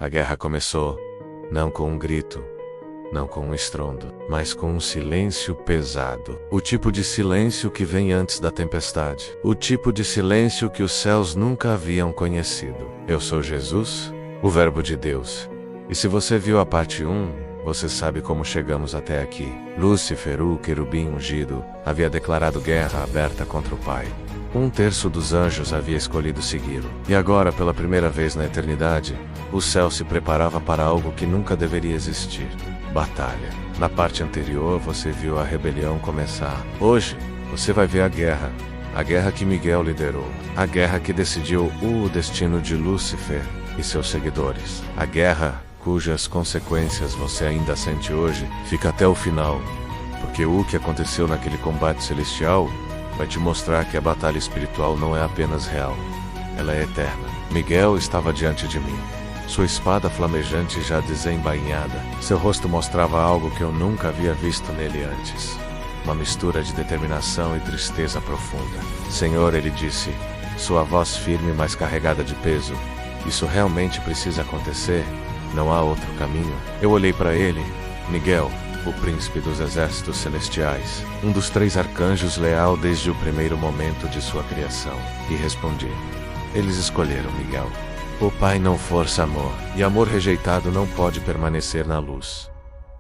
A guerra começou, não com um grito, não com um estrondo, mas com um silêncio pesado. O tipo de silêncio que vem antes da tempestade. O tipo de silêncio que os céus nunca haviam conhecido. Eu sou Jesus, o Verbo de Deus. E se você viu a parte 1, você sabe como chegamos até aqui. Lúcifer, o querubim ungido, havia declarado guerra aberta contra o Pai. 1/3 dos anjos havia escolhido segui-lo. E agora, pela primeira vez na eternidade, o céu se preparava para algo que nunca deveria existir. Batalha. Na parte anterior, você viu a rebelião começar. Hoje, você vai ver a guerra. A guerra que Miguel liderou. A guerra que decidiu o destino de Lúcifer e seus seguidores. A guerra cujas consequências você ainda sente hoje, fica até o final. Porque o que aconteceu naquele combate celestial vai te mostrar que a batalha espiritual não é apenas real. Ela é eterna. Miguel estava diante de mim. Sua espada flamejante já desembainhada. Seu rosto mostrava algo que eu nunca havia visto nele antes. Uma mistura de determinação e tristeza profunda. Senhor, ele disse, sua voz firme, mas carregada de peso. Isso realmente precisa acontecer? Não há outro caminho? Eu olhei para ele. Miguel, o príncipe dos exércitos celestiais. Um dos 3 arcanjos leal desde o primeiro momento de sua criação. E respondi. Eles escolheram Miguel. O Pai não força amor, e amor rejeitado não pode permanecer na luz.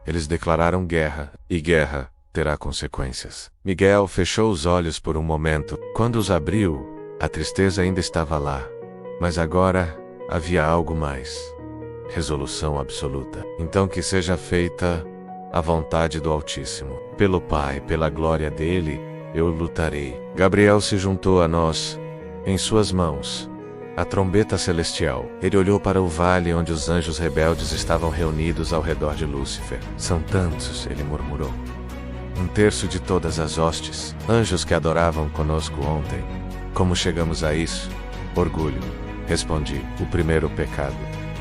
Eles declararam guerra, e guerra terá consequências. Miguel fechou os olhos por um momento. Quando os abriu, a tristeza ainda estava lá. Mas agora, havia algo mais. Resolução absoluta. Então que seja feita a vontade do Altíssimo. Pelo Pai, pela glória dele, eu lutarei. Gabriel se juntou a nós, em suas mãos. A trombeta celestial. Ele olhou para o vale onde os anjos rebeldes estavam reunidos ao redor de Lúcifer. São tantos, ele murmurou. 1/3 de todas as hostes, anjos que adoravam conosco ontem. Como chegamos a isso? Orgulho. Respondi, o primeiro pecado.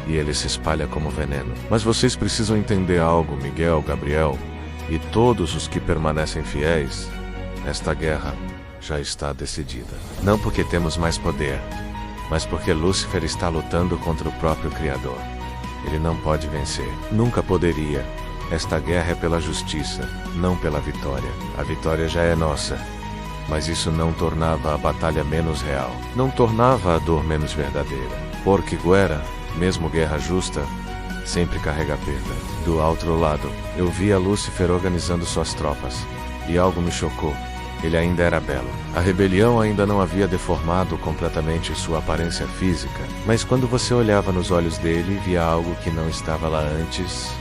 E ele se espalha como veneno. Mas vocês precisam entender algo, Miguel, Gabriel, e todos os que permanecem fiéis. Esta guerra já está decidida. Não porque temos mais poder, mas porque Lúcifer está lutando contra o próprio Criador. Ele não pode vencer. Nunca poderia. Esta guerra é pela justiça, não pela vitória. A vitória já é nossa. Mas isso não tornava a batalha menos real. Não tornava a dor menos verdadeira. Porque guerra, mesmo guerra justa, sempre carrega perda. Do outro lado, eu via Lúcifer organizando suas tropas. E algo me chocou. Ele ainda era belo. A rebelião ainda não havia deformado completamente sua aparência física. Mas quando você olhava nos olhos dele, via algo que não estava lá antes.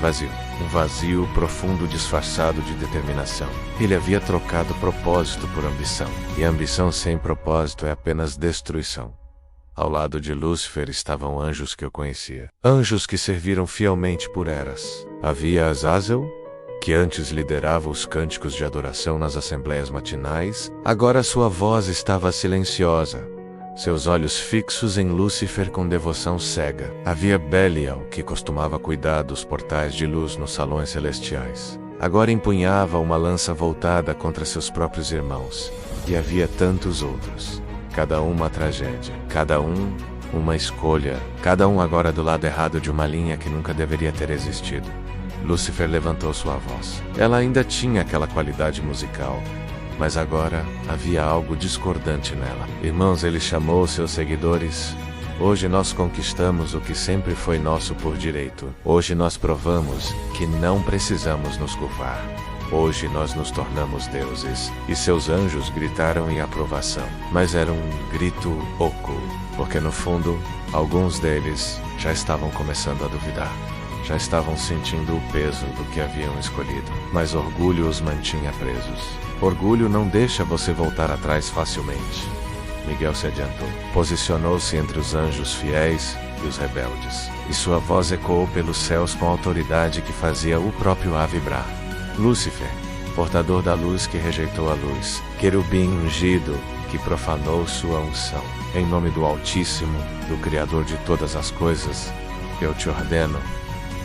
Vazio. Um vazio profundo disfarçado de determinação. Ele havia trocado propósito por ambição. E a ambição sem propósito é apenas destruição. Ao lado de Lúcifer estavam anjos que eu conhecia. Anjos que serviram fielmente por eras. Havia Azazel, que antes liderava os cânticos de adoração nas assembleias matinais. Agora sua voz estava silenciosa, seus olhos fixos em Lúcifer com devoção cega. Havia Belial, que costumava cuidar dos portais de luz nos salões celestiais. Agora empunhava uma lança voltada contra seus próprios irmãos. E havia tantos outros. Cada um uma tragédia. Cada um uma escolha. Cada um agora do lado errado de uma linha que nunca deveria ter existido. Lúcifer levantou sua voz. Ela ainda tinha aquela qualidade musical. Mas agora havia algo discordante nela. Irmãos, ele chamou seus seguidores. Hoje nós conquistamos o que sempre foi nosso por direito. Hoje nós provamos que não precisamos nos curvar. Hoje nós nos tornamos deuses. E seus anjos gritaram em aprovação. Mas era um grito oco, porque no fundo, alguns deles já estavam começando a duvidar. Já estavam sentindo o peso do que haviam escolhido. Mas orgulho os mantinha presos. Orgulho não deixa você voltar atrás facilmente. Miguel se adiantou. Posicionou-se entre os anjos fiéis e os rebeldes. E sua voz ecoou pelos céus com autoridade que fazia o próprio ar vibrar. Lúcifer, portador da luz que rejeitou a luz. Querubim ungido que profanou sua unção. Em nome do Altíssimo, do Criador de todas as coisas, eu te ordeno,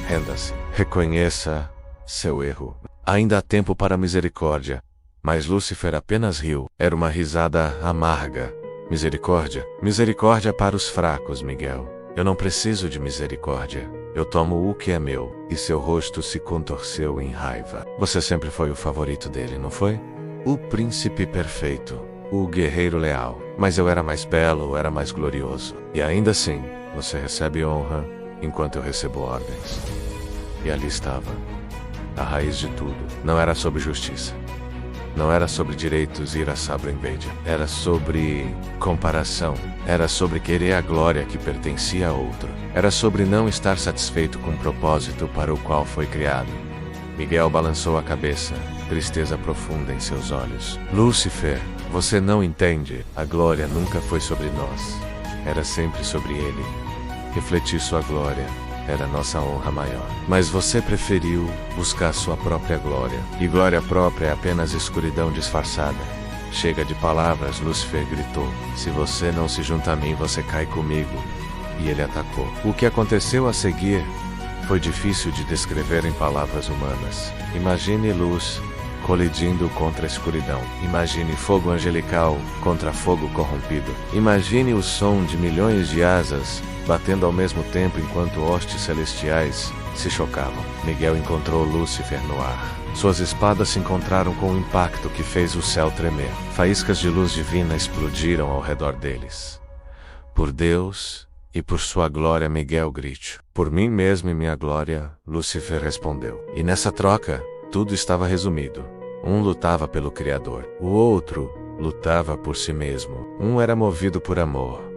renda-se. Reconheça seu erro. Ainda há tempo para misericórdia. Mas Lúcifer apenas riu. Era uma risada amarga. Misericórdia. Misericórdia para os fracos, Miguel. Eu não preciso de misericórdia. Eu tomo o que é meu. E seu rosto se contorceu em raiva. Você sempre foi o favorito dele, não foi? O príncipe perfeito. O guerreiro leal. Mas eu era mais belo, era mais glorioso. E ainda assim, você recebe honra, enquanto eu recebo ordens. E ali estava. A raiz de tudo. Não era sobre justiça. Não era sobre direitos ir a Sabrenbedia. Era sobre comparação. Era sobre querer a glória que pertencia a outro. Era sobre não estar satisfeito com o propósito para o qual foi criado. Miguel balançou a cabeça, tristeza profunda em seus olhos. Lúcifer, você não entende. A glória nunca foi sobre nós. Era sempre sobre ele. Refletir sua glória era nossa honra maior. Mas você preferiu buscar sua própria glória. E glória própria é apenas escuridão disfarçada. Chega de palavras, Lúcifer gritou. Se você não se junta a mim, você cai comigo. E ele atacou. O que aconteceu a seguir foi difícil de descrever em palavras humanas. Imagine luz colidindo contra a escuridão. Imagine fogo angelical contra fogo corrompido. Imagine o som de milhões de asas batendo ao mesmo tempo enquanto hostes celestiais se chocavam. Miguel encontrou Lúcifer no ar. Suas espadas se encontraram com um impacto que fez o céu tremer. Faíscas de luz divina explodiram ao redor deles. Por Deus e por sua glória, Miguel grite. Por mim mesmo e minha glória, Lúcifer respondeu. E nessa troca, tudo estava resumido. Um lutava pelo Criador. O outro lutava por si mesmo. Um era movido por amor.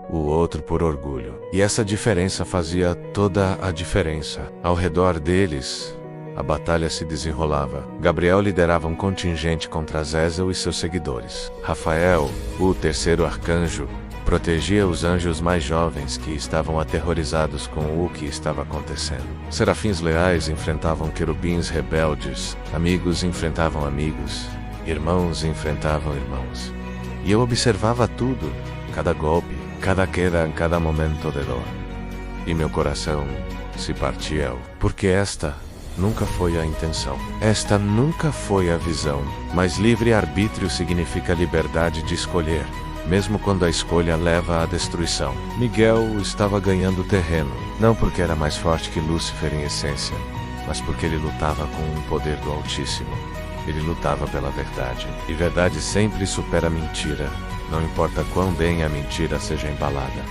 O outro por orgulho. E essa diferença fazia toda a diferença. Ao redor deles, a batalha se desenrolava. Gabriel liderava um contingente contra Azazel e seus seguidores. Rafael, o terceiro arcanjo, protegia os anjos mais jovens que estavam aterrorizados com o que estava acontecendo. Serafins leais enfrentavam querubins rebeldes. Amigos enfrentavam amigos. Irmãos enfrentavam irmãos. E eu observava tudo, cada golpe, cada queda, cada momento de dor. E meu coração se partia, porque esta nunca foi a intenção. Esta nunca foi a visão. Mas livre-arbítrio significa liberdade de escolher, mesmo quando a escolha leva à destruição. Miguel estava ganhando terreno, não porque era mais forte que Lúcifer em essência, mas porque ele lutava com o poder do Altíssimo. Ele lutava pela verdade. E verdade sempre supera mentira. Não importa quão bem a mentira seja embalada.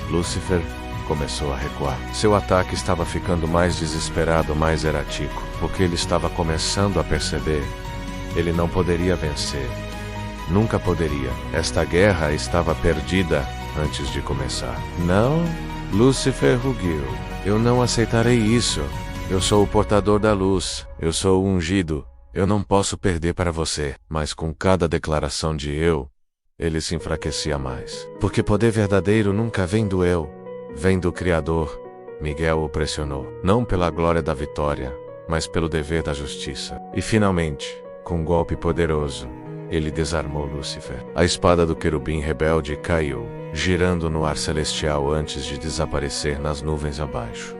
Lúcifer começou a recuar. Seu ataque estava ficando mais desesperado, mais errático, porque ele estava começando a perceber. Ele não poderia vencer. Nunca poderia. Esta guerra estava perdida antes de começar. Não, Lúcifer rugiu. Eu não aceitarei isso. Eu sou o portador da luz. Eu sou o ungido. Eu não posso perder para você. Mas com cada declaração de eu, ele se enfraquecia mais. Porque poder verdadeiro nunca vem do eu, vem do Criador. Miguel o pressionou, não pela glória da vitória, mas pelo dever da justiça. E finalmente, com um golpe poderoso, ele desarmou Lúcifer. A espada do querubim rebelde caiu, girando no ar celestial antes de desaparecer nas nuvens abaixo.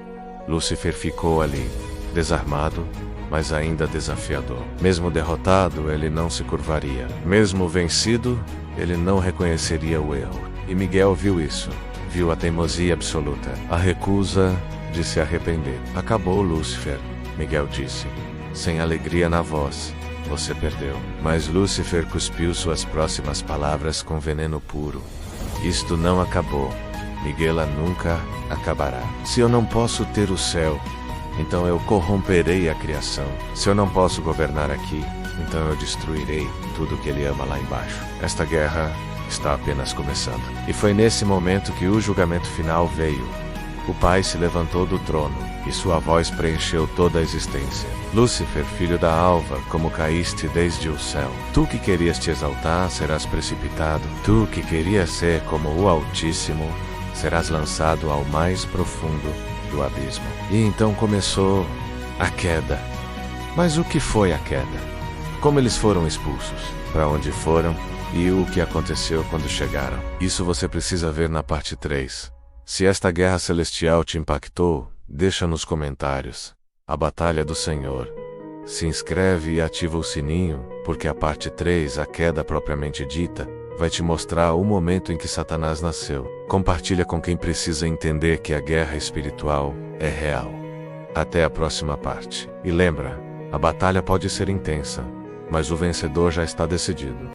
Lúcifer ficou ali, desarmado, mas ainda desafiador. Mesmo derrotado, ele não se curvaria. Mesmo vencido, ele não reconheceria o erro. E Miguel viu isso. Viu a teimosia absoluta. A recusa de se arrepender. Acabou, Lúcifer, Miguel disse. Sem alegria na voz, você perdeu. Mas Lúcifer cuspiu suas próximas palavras com veneno puro. Isto não acabou. Miguel nunca acabará. Se eu não posso ter o céu, então eu corromperei a criação. Se eu não posso governar aqui, então eu destruirei tudo que ele ama lá embaixo. Esta guerra está apenas começando. E foi nesse momento que o julgamento final veio. O Pai se levantou do trono, e sua voz preencheu toda a existência. Lúcifer, filho da alva, como caíste desde o céu. Tu que querias te exaltar, serás precipitado. Tu que querias ser como o Altíssimo, serás lançado ao mais profundo do abismo. E então começou a queda. Mas o que foi a queda? Como eles foram expulsos? Para onde foram? E o que aconteceu quando chegaram? Isso você precisa ver na parte 3. Se esta guerra celestial te impactou, deixa nos comentários. A Batalha do Senhor. Se inscreve e ativa o sininho, porque a parte 3, a queda propriamente dita, vai te mostrar o momento em que Satanás nasceu. Compartilha com quem precisa entender que a guerra espiritual é real. Até a próxima parte. E lembra, a batalha pode ser intensa, mas o vencedor já está decidido.